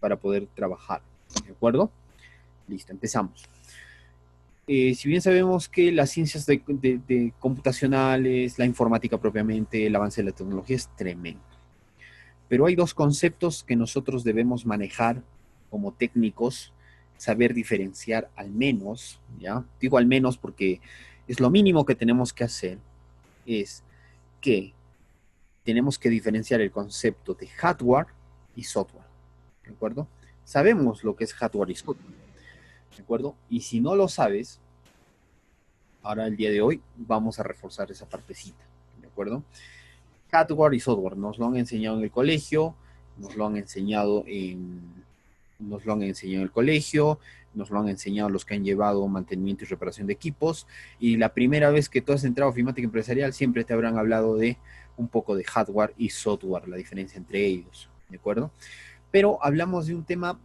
para poder trabajar, ¿de acuerdo? Listo, empezamos. Si bien sabemos que las ciencias de computacionales, la informática propiamente, el avance de la tecnología es tremendo. Pero hay dos conceptos que nosotros debemos manejar como técnicos, saber diferenciar al menos, ¿ya? Digo al menos porque es lo mínimo que tenemos que hacer, es que tenemos que diferenciar el concepto de hardware y software, ¿de acuerdo? Sabemos lo que es hardware y software, ¿de acuerdo? Y si no lo sabes, ahora el día de hoy vamos a reforzar esa partecita, ¿de acuerdo? Hardware y software nos lo han enseñado en el colegio, nos lo han enseñado nos lo han enseñado en el colegio, nos lo han enseñado los que han llevado mantenimiento y reparación de equipos, y la primera vez que tú has entrado a ofimática empresarial siempre te habrán hablado de un poco de hardware y software, la diferencia entre ellos, ¿de acuerdo? Pero hablamos de un tema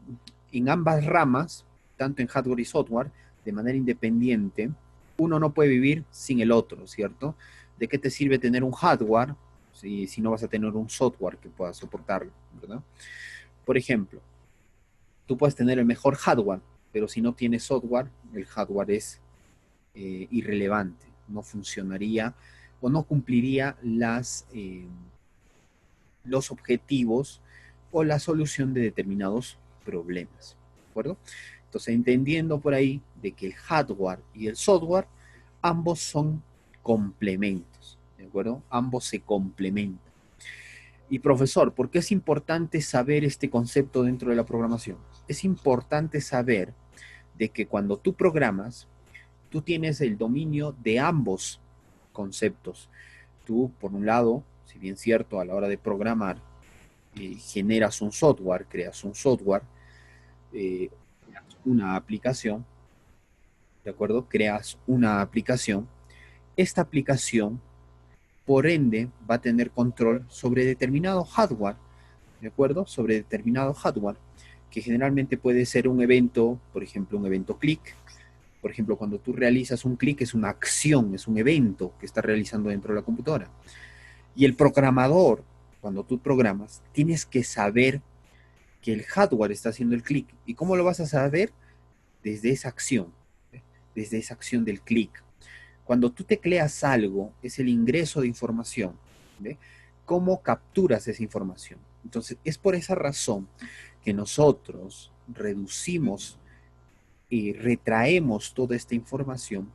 en ambas ramas, tanto en hardware y software, de manera independiente. Uno no puede vivir sin el otro, ¿cierto? ¿De qué te sirve tener un hardware si no vas a tener un software que pueda soportarlo, ¿verdad? Por ejemplo, tú puedes tener el mejor hardware, pero si no tienes software, el hardware es irrelevante, no funcionaría o no cumpliría los objetivos o la solución de determinados problemas, ¿de acuerdo? Entonces, entendiendo por ahí de que el hardware y el software, ambos son complementos, ¿de acuerdo? Ambos se complementan. Y profesor, ¿por qué es importante saber este concepto dentro de la programación? Es importante saber de que cuando tú programas, tú tienes el dominio de ambos conceptos. Tú, por un lado, si bien cierto, a la hora de programar, generas un software, creas un software, eh, una aplicación, ¿de acuerdo? Creas una aplicación. Esta aplicación, por ende, va a tener control sobre determinado hardware, ¿de acuerdo? Sobre determinado hardware, que generalmente puede ser un evento, por ejemplo, un evento click. Por ejemplo, cuando tú realizas un clic es una acción, es un evento que estás realizando dentro de la computadora. Y el programador, cuando tú programas, tienes que saber que el hardware está haciendo el clic. ¿Y cómo lo vas a saber? Desde esa acción, ¿eh? Desde esa acción del clic. Cuando tú tecleas algo, es el ingreso de información. ¿Ve? ¿Cómo capturas esa información? Entonces, es por esa razón que nosotros reducimos y retraemos toda esta información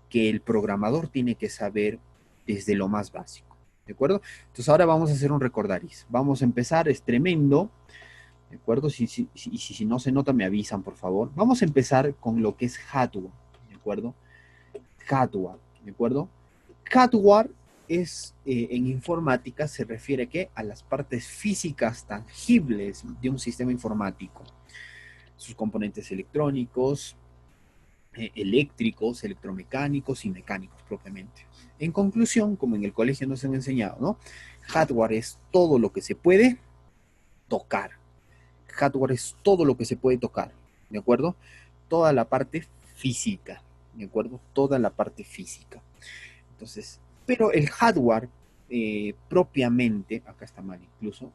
que el programador tiene que saber desde lo más básico. ¿De acuerdo? Entonces, ahora vamos a hacer un recordaris. Vamos a empezar, es tremendo. ¿De acuerdo? Si no se nota, me avisan, por favor. Vamos a empezar con lo que es hardware, ¿de acuerdo? Hardware, ¿de acuerdo? Hardware es, en informática, se refiere ¿qué? A las partes físicas tangibles de un sistema informático. Sus componentes electrónicos, eléctricos, electromecánicos y mecánicos propiamente. En conclusión, como en el colegio nos han enseñado, ¿no? Hardware es todo lo que se puede tocar. Hardware es todo lo que se puede tocar, ¿de acuerdo? Toda la parte física, ¿de acuerdo? Toda la parte física. Entonces, pero el hardware propiamente, acá está mal incluso,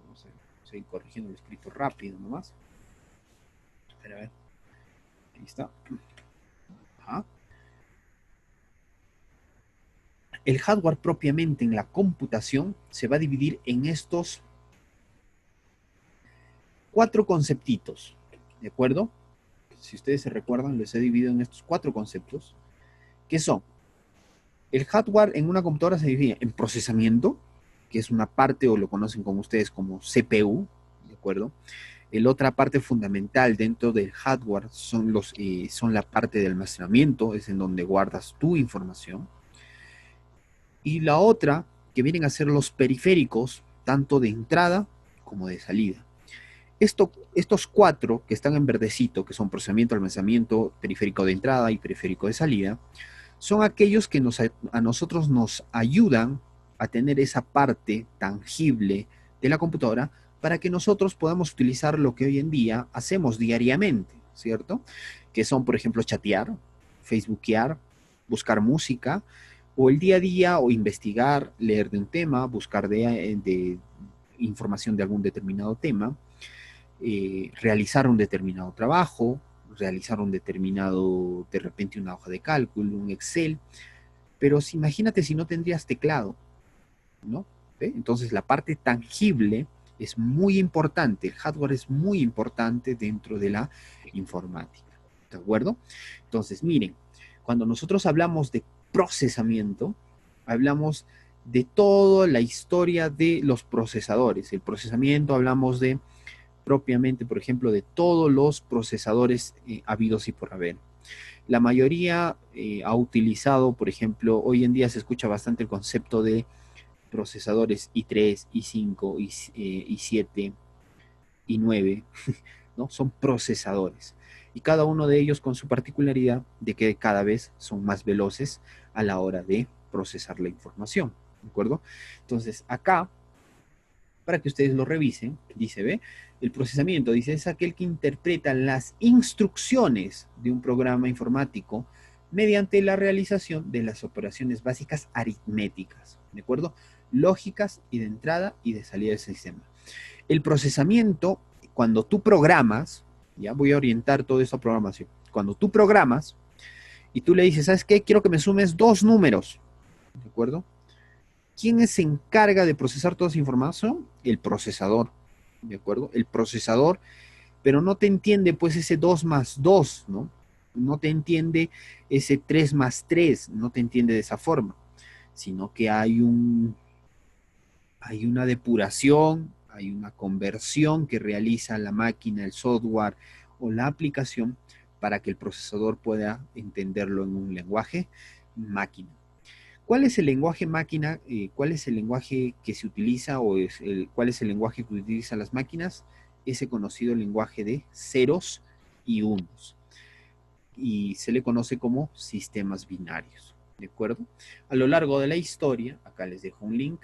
vamos a seguir corrigiendo el escrito rápido nomás. Espera, a ver, ahí está. Ajá. El hardware propiamente en la computación se va a dividir en estos cuatro conceptitos, ¿de acuerdo? Si ustedes se recuerdan, les he dividido en estos cuatro conceptos, que son el hardware en una computadora se divide en procesamiento, que es una parte, o lo conocen como ustedes como CPU, ¿de acuerdo? La otra parte fundamental dentro del hardware son la parte de almacenamiento, es en donde guardas tu información. Y la otra, que vienen a ser los periféricos, tanto de entrada como de salida. Estos cuatro que están en verdecito, que son procesamiento, almacenamiento, periférico de entrada y periférico de salida, son aquellos que a nosotros nos ayudan a tener esa parte tangible de la computadora para que nosotros podamos utilizar lo que hoy en día hacemos diariamente, ¿cierto? Que son, por ejemplo, chatear, facebookear, buscar música, o el día a día, o investigar, leer de un tema, buscar de información de algún determinado tema. realizar un determinado trabajo, realizar un determinado, de repente una hoja de cálculo, un Excel, pero imagínate si no tendrías teclado, ¿no? ¿Ve? Entonces la parte tangible es muy importante, el hardware es muy importante dentro de la informática, ¿de acuerdo? Entonces, miren, cuando nosotros hablamos de procesamiento, hablamos de toda la historia de los procesadores. El procesamiento hablamos de propiamente, por ejemplo, de todos los procesadores habidos y por haber. La mayoría ha utilizado, por ejemplo, hoy en día se escucha bastante el concepto de procesadores i3, i5, i7, i9, ¿no? Son procesadores. Y cada uno de ellos con su particularidad de que cada vez son más veloces a la hora de procesar la información, ¿de acuerdo? Entonces, acá, para que ustedes lo revisen, dice, ¿ve? El procesamiento, dice, es aquel que interpreta las instrucciones de un programa informático mediante la realización de las operaciones básicas aritméticas, ¿de acuerdo? Lógicas y de entrada y de salida del sistema. El procesamiento, cuando tú programas, ya voy a orientar todo esto a programación, cuando tú programas y tú le dices, ¿sabes qué? Quiero que me sumes dos números, ¿de acuerdo? ¿Quién se encarga de procesar toda esa información? El procesador, ¿de acuerdo? El procesador, pero no te entiende pues ese 2 más 2, ¿no? No te entiende ese 3 más 3, no te entiende de esa forma, sino que hay una depuración, hay una conversión que realiza la máquina, el software o la aplicación para que el procesador pueda entenderlo en un lenguaje máquina. ¿Cuál es el lenguaje máquina? ¿Cuál es el lenguaje que se utiliza cuál es el lenguaje que utilizan las máquinas? Ese conocido lenguaje de ceros y unos. Y se le conoce como sistemas binarios. ¿De acuerdo? A lo largo de la historia, acá les dejo un link,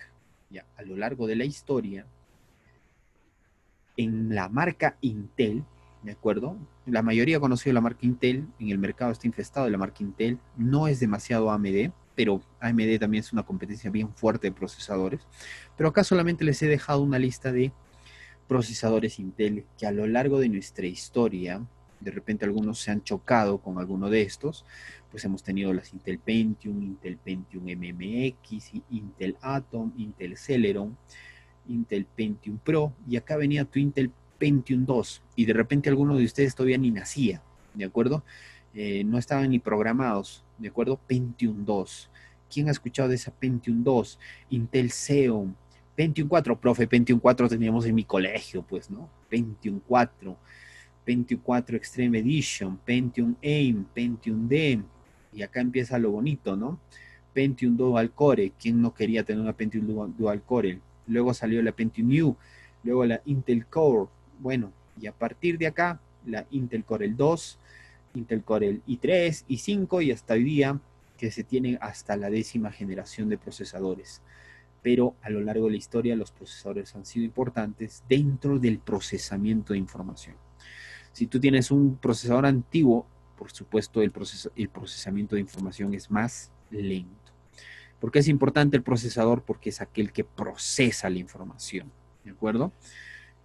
ya, a lo largo de la historia, en la marca Intel, ¿de acuerdo? La mayoría ha conocido la marca Intel, en el mercado está infestado de la marca Intel, no es demasiado AMD, pero AMD también es una competencia bien fuerte de procesadores, pero acá solamente les he dejado una lista de procesadores Intel que a lo largo de nuestra historia, de repente algunos se han chocado con alguno de estos, pues hemos tenido las Intel Pentium MMX, Intel Atom, Intel Celeron, Intel Pentium Pro, y acá venía tu Intel Pentium 2, y de repente alguno de ustedes todavía ni nacía, ¿de acuerdo? No estaban ni programados, ¿de acuerdo? Pentium 2. ¿Quién ha escuchado de esa Pentium 2? Intel Xeon, Pentium 4, profe, Pentium 4 teníamos en mi colegio, pues, ¿no? Pentium 4, Pentium 4 Extreme Edition, Pentium AIM, Pentium D, y acá empieza lo bonito, ¿no? Pentium Dual Core, ¿quién no quería tener una Pentium Dual Core? Luego salió la Pentium U, luego la Intel Core, bueno, y a partir de acá, la Intel Core el 2, Intel Core el i3, i5 y hasta hoy día que se tiene hasta la 10ª generación de procesadores. Pero a lo largo de la historia los procesadores han sido importantes dentro del procesamiento de información. Si tú tienes un procesador antiguo, por supuesto el procesamiento de información es más lento. ¿Por qué es importante el procesador? Porque es aquel que procesa la información, ¿de acuerdo?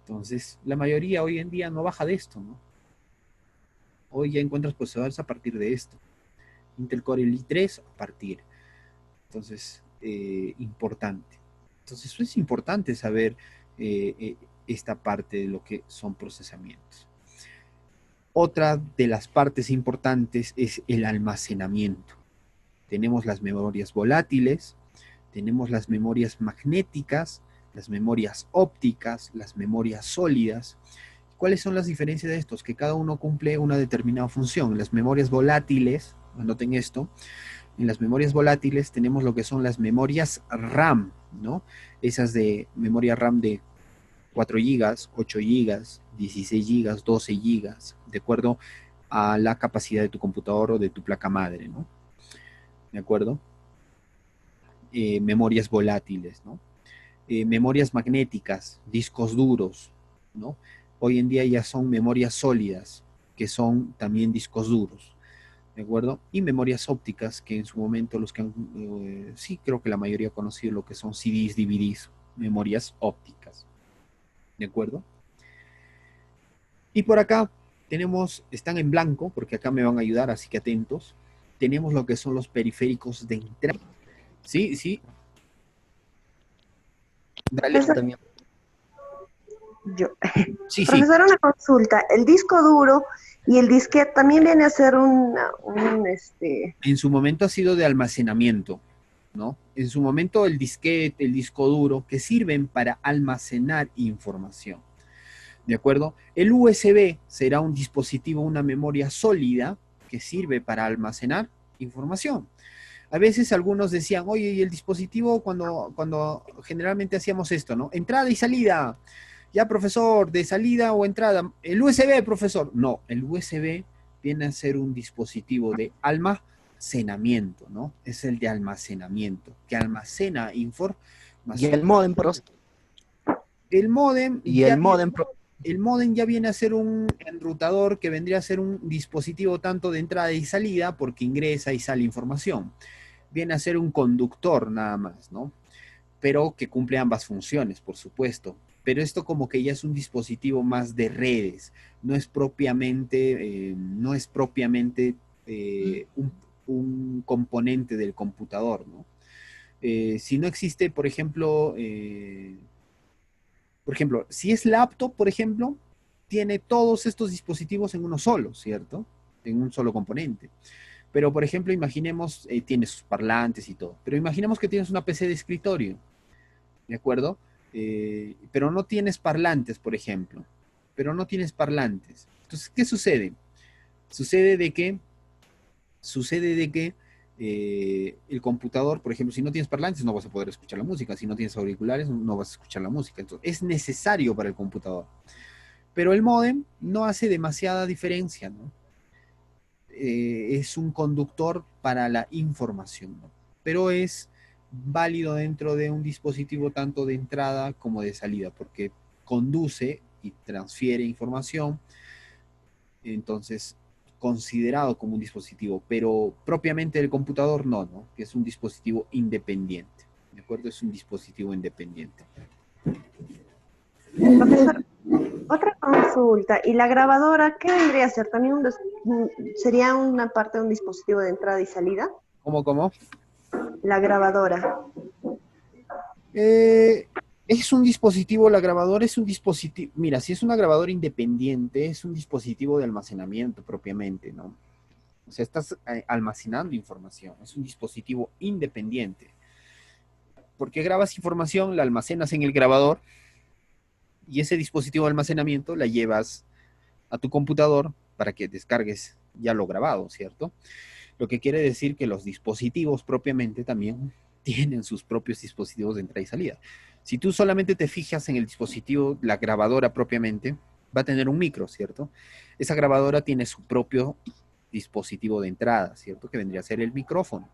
Entonces, la mayoría hoy en día no baja de esto, ¿no? Hoy ya encuentras procesadores a partir de esto. Intel Core i3 a partir. Entonces, importante. Entonces, es importante saber esta parte de lo que son procesamientos. Otra de las partes importantes es el almacenamiento. Tenemos las memorias volátiles, tenemos las memorias magnéticas, las memorias ópticas, las memorias sólidas. ¿Cuáles son las diferencias de estos? Que cada uno cumple una determinada función. Las memorias volátiles, anoten esto, en las memorias volátiles tenemos lo que son las memorias RAM, ¿no? Esas de memoria RAM de 4 gigas, 8 gigas, 16 gigas, 12 gigas, de acuerdo a la capacidad de tu computador o de tu placa madre, ¿no? ¿De acuerdo? Memorias volátiles, ¿no? Memorias magnéticas, discos duros, ¿no? Hoy en día ya son memorias sólidas, que son también discos duros, ¿de acuerdo? Y memorias ópticas, que en su momento los que han, sí, creo que la mayoría ha conocido lo que son CDs, DVDs, memorias ópticas, ¿de acuerdo? Y por acá tenemos, están en blanco, porque acá me van a ayudar, así que atentos. Tenemos lo que son los periféricos de entrada. Sí, sí, dale. Profesor, yo, Sí, sí. profesor, una consulta. El disco duro y el disquete también viene a ser En su momento ha sido de almacenamiento, ¿no? En su momento el disquete, el disco duro, que sirven para almacenar información. ¿De acuerdo? El USB será un dispositivo, una memoria sólida que sirve para almacenar información. A veces algunos decían, oye, y el dispositivo cuando generalmente hacíamos esto, ¿no? Entrada y salida. Ya, profesor, de salida o entrada. El USB, profesor. No, el USB viene a ser un dispositivo de almacenamiento, ¿no? Es el de almacenamiento, que almacena Y información. el módem, El módem y ya el módem, el modem ya viene a ser un enrutador que vendría a ser un dispositivo tanto de entrada y salida porque ingresa y sale información. Viene a ser un conductor nada más, ¿no? Pero que cumple ambas funciones, por supuesto. Pero esto como que ya es un dispositivo más de redes, no es propiamente un componente del computador, ¿no? Si no existe, por ejemplo, si es laptop, por ejemplo, tiene todos estos dispositivos en uno solo, ¿cierto? En un solo componente. Pero, por ejemplo, imaginemos, tiene sus parlantes y todo, pero imaginemos que tienes una PC de escritorio, ¿de acuerdo? Pero no tienes parlantes, por ejemplo, pero no tienes parlantes. Entonces, ¿qué sucede? Sucede de que, sucede de que el computador, por ejemplo, si no tienes parlantes, no vas a poder escuchar la música. Si no tienes auriculares, no vas a escuchar la música. Entonces, es necesario para el computador. Pero el módem no hace demasiada diferencia, ¿no? Es un conductor para la información, ¿no? Pero es válido dentro de un dispositivo tanto de entrada como de salida, porque conduce y transfiere información, entonces considerado como un dispositivo, pero propiamente el computador no, ¿no? Que es un dispositivo independiente, ¿de acuerdo? Es un dispositivo independiente. profesor, otra consulta. ¿Y la grabadora qué vendría a ser? ¿También sería una parte de un dispositivo de entrada y salida? ¿Cómo, cómo? La grabadora. Eh, es un dispositivo, la grabadora es un dispositivo, mira, si es una grabadora independiente, es un dispositivo de almacenamiento propiamente, ¿no? O sea, estás almacenando información, es un dispositivo independiente. Porque grabas información, la almacenas en el grabador y ese dispositivo de almacenamiento la llevas a tu computador para que descargues ya lo grabado, ¿cierto? Lo que quiere decir que los dispositivos propiamente también tienen sus propios dispositivos de entrada y salida. Si tú solamente te fijas en el dispositivo, la grabadora propiamente, va a tener un micro, ¿cierto? Esa grabadora tiene su propio dispositivo de entrada, ¿cierto? Que vendría a ser el micrófono.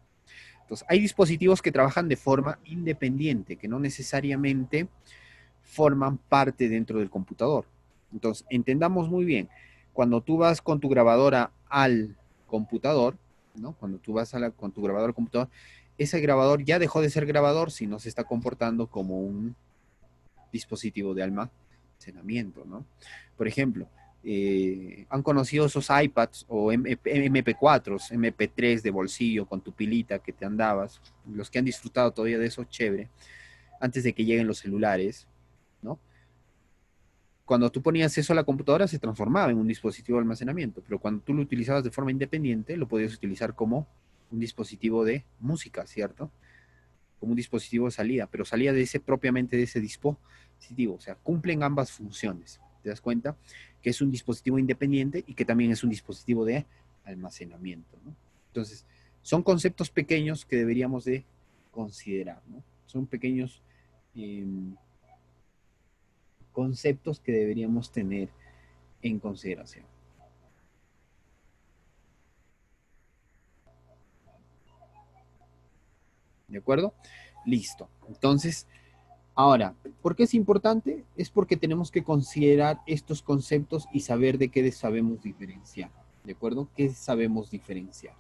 Entonces, hay dispositivos que trabajan de forma independiente, que no necesariamente forman parte dentro del computador. Entonces, entendamos muy bien, cuando tú vas con tu grabadora al computador, ¿no? Cuando tú vas con tu grabador al computador, ese grabador ya dejó de ser grabador si no se está comportando como un dispositivo de almacenamiento, ¿no? Por ejemplo, han conocido esos iPads o MP4s, MP3 de bolsillo con tu pilita que te andabas, los que han disfrutado todavía de eso, chévere, antes de que lleguen los celulares, ¿no? Cuando tú ponías eso a la computadora se transformaba en un dispositivo de almacenamiento, pero cuando tú lo utilizabas de forma independiente, lo podías utilizar como un dispositivo de música, ¿cierto? Como un dispositivo de salida, pero salía de ese propiamente de ese dispositivo, o sea, cumplen ambas funciones. ¿Te das cuenta? Que es un dispositivo independiente y que también es un dispositivo de almacenamiento, ¿no? Entonces, son conceptos pequeños que deberíamos de considerar, ¿no? Son pequeños eh, conceptos que deberíamos tener en consideración. ¿De acuerdo? Listo. Entonces, ahora, ¿por qué es importante? Es porque tenemos que considerar estos conceptos y saber de qué sabemos diferenciar. ¿De acuerdo? ¿Qué sabemos diferenciar?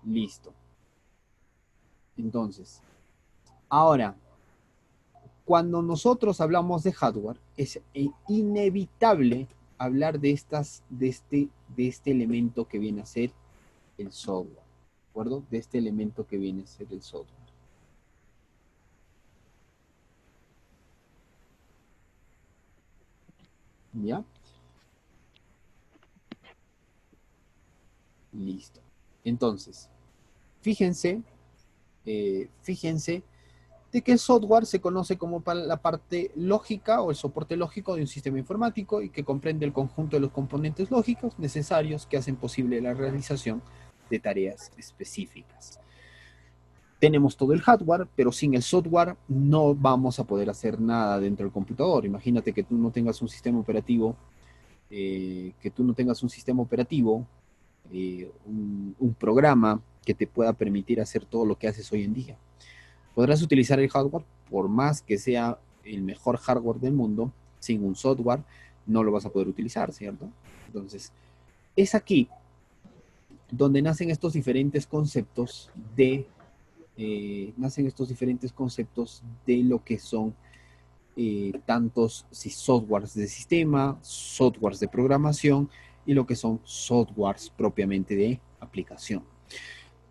Listo. Entonces, ahora, cuando nosotros hablamos de hardware, es inevitable hablar de este elemento que viene a ser el software, ¿de acuerdo? De este elemento que viene a ser el software. ¿Ya? Listo. Entonces, fíjense de que el software se conoce como la parte lógica o el soporte lógico de un sistema informático y que comprende el conjunto de los componentes lógicos necesarios que hacen posible la realización de tareas específicas. Tenemos todo el hardware, pero sin el software no vamos a poder hacer nada dentro del computador. Imagínate que tú no tengas un sistema operativo, un programa que te pueda permitir hacer todo lo que haces hoy en día. Podrás utilizar el hardware, por más que sea el mejor hardware del mundo, sin un software no lo vas a poder utilizar, ¿cierto? Entonces, es aquí donde nacen estos diferentes conceptos de lo que son tantos softwares de sistema, softwares de programación y lo que son softwares propiamente de aplicación.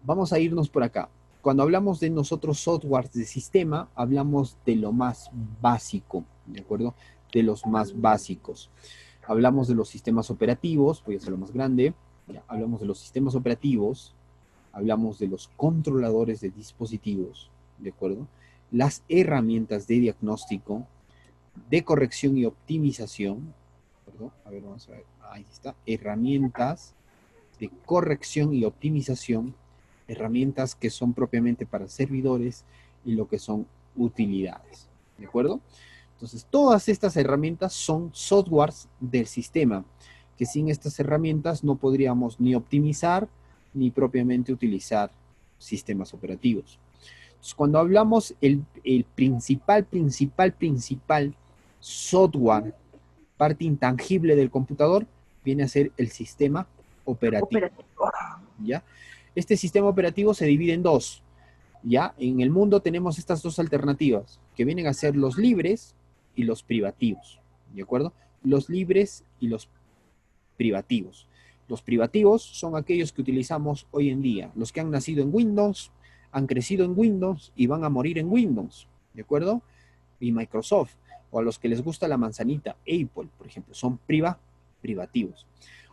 Vamos a irnos por acá. Cuando hablamos de nosotros softwares de sistema, hablamos de lo más básico, ¿de acuerdo? De los más básicos. Hablamos de los sistemas operativos, voy a hacerlo más grande. Ya, hablamos de los sistemas operativos, hablamos de los controladores de dispositivos, ¿de acuerdo? Las herramientas de diagnóstico, de corrección y optimización, ¿perdón? A ver, vamos a ver, ahí está, herramientas de corrección y optimización, herramientas que son propiamente para servidores y lo que son utilidades, ¿de acuerdo? Entonces, todas estas herramientas son softwares del sistema, que sin estas herramientas no podríamos ni optimizar ni propiamente utilizar sistemas operativos. Entonces, cuando hablamos el principal software, parte intangible del computador, viene a ser el sistema operativo. ¿Ya? Este sistema operativo se divide en dos. ¿Ya? En el mundo tenemos estas dos alternativas, que vienen a ser los libres y los privativos. ¿De acuerdo? Los libres y los privativos. Los privativos son aquellos que utilizamos hoy en día, los que han nacido en Windows, han crecido en Windows y van a morir en Windows, ¿de acuerdo? Y Microsoft, o a los que les gusta la manzanita, Apple, por ejemplo, son privativos.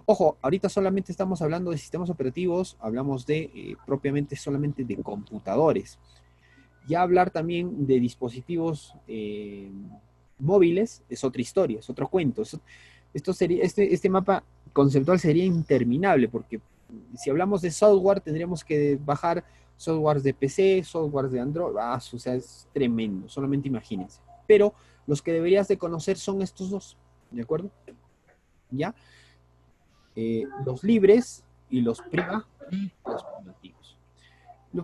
Ojo, ahorita solamente estamos hablando de sistemas operativos, hablamos de propiamente solamente de computadores. Ya hablar también de dispositivos móviles es otra historia, es otro cuento. Este mapa conceptual sería interminable, porque si hablamos de software, tendríamos que bajar softwares de PC, softwares de Android, o sea, es tremendo, solamente imagínense. Pero los que deberías de conocer son estos dos, ¿de acuerdo? ¿Ya? Los libres y los privativos.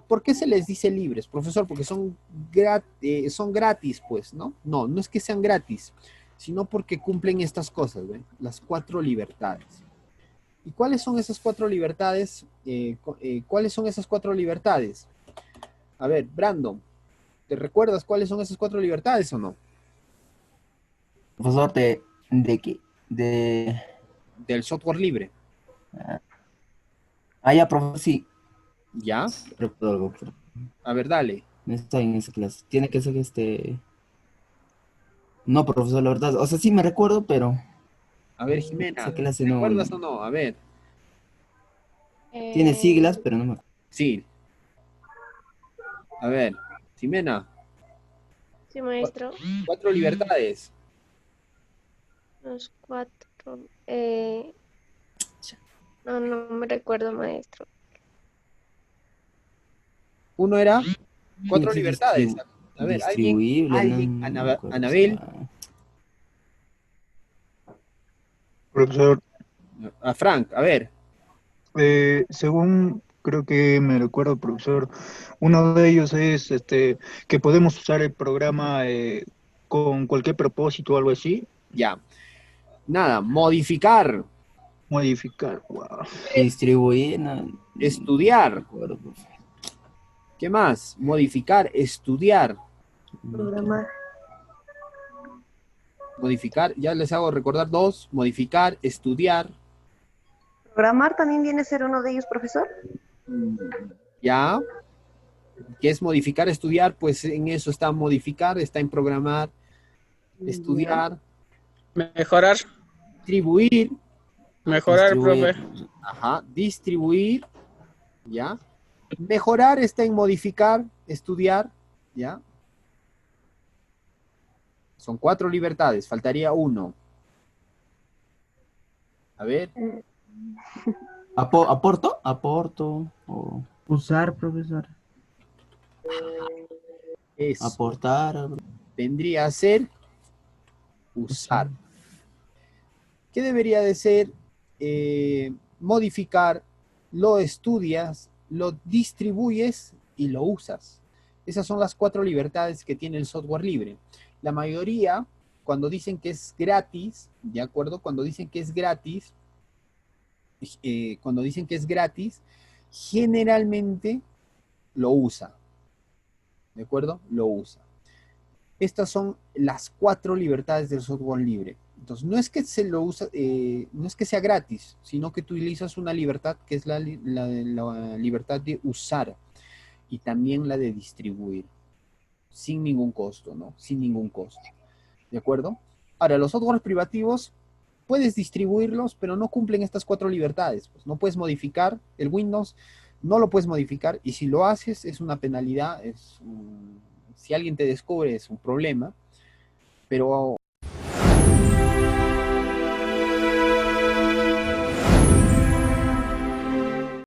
¿Por qué se les dice libres, profesor? Porque son gratis, pues, ¿no? No, no es que sean gratis, sino porque cumplen estas cosas, ¿ven? Las 4 libertades. ¿Y cuáles son esas 4 libertades? ¿Cuáles son esas 4 libertades? A ver, Brandon, ¿te recuerdas cuáles son esas 4 libertades o no? Profesor, ¿de qué? Del software libre. Ya, profesor, sí. ¿Ya? A ver, dale. No está en esa clase. Tiene que ser No, profesor, la verdad. O sea, sí me recuerdo, pero A ver, Jimena, esa clase ¿te no. acuerdas o no? A ver. Tiene siglas, pero no me acuerdo. Sí. A ver, Jimena. Sí, maestro. 4 libertades. Los 4. No me recuerdo, maestro. Uno era 4 libertades. A ver, alguien, Anabel. Profesor, A Frank, a ver. según creo que me recuerdo, profesor, uno de ellos es que podemos usar el programa con cualquier propósito o algo así. Ya. Nada, modificar. Modificar, wow. Distribuir, Estudiar. No, ¿Qué más? Modificar, estudiar. Programar. Modificar, ya les hago recordar dos, modificar, estudiar, ¿Programar también viene a ser uno de ellos, profesor? ya, que es modificar, estudiar, pues en eso está modificar, está en programar, estudiar, Mejorar, distribuir, profe. ajá, distribuir, ya, mejorar está en modificar, estudiar, ya. Son 4 libertades, faltaría uno. A ver, ¿Aporto? Aporto. O Usar, profesor. eso aportar. vendría a ser usar. ¿Qué debería de ser? Modificar, lo estudias, lo distribuyes y lo usas. Esas son las 4 libertades que tiene el software libre. La mayoría, cuando dicen que es gratis, ¿de acuerdo? Cuando dicen que es gratis, generalmente lo usa. ¿De acuerdo? Lo usa. Estas son las 4 libertades del software libre. Entonces, no es que se lo usa, no es que sea gratis, sino que tú utilizas una libertad que es la libertad de usar y también la de distribuir, sin ningún costo, ¿no? Sin ningún costo. ¿De acuerdo? Ahora, los softwares privativos, puedes distribuirlos, pero no cumplen estas 4 libertades. Pues no puedes modificar el Windows, no lo puedes modificar, y si lo haces es una penalidad, si alguien te descubre es un problema, pero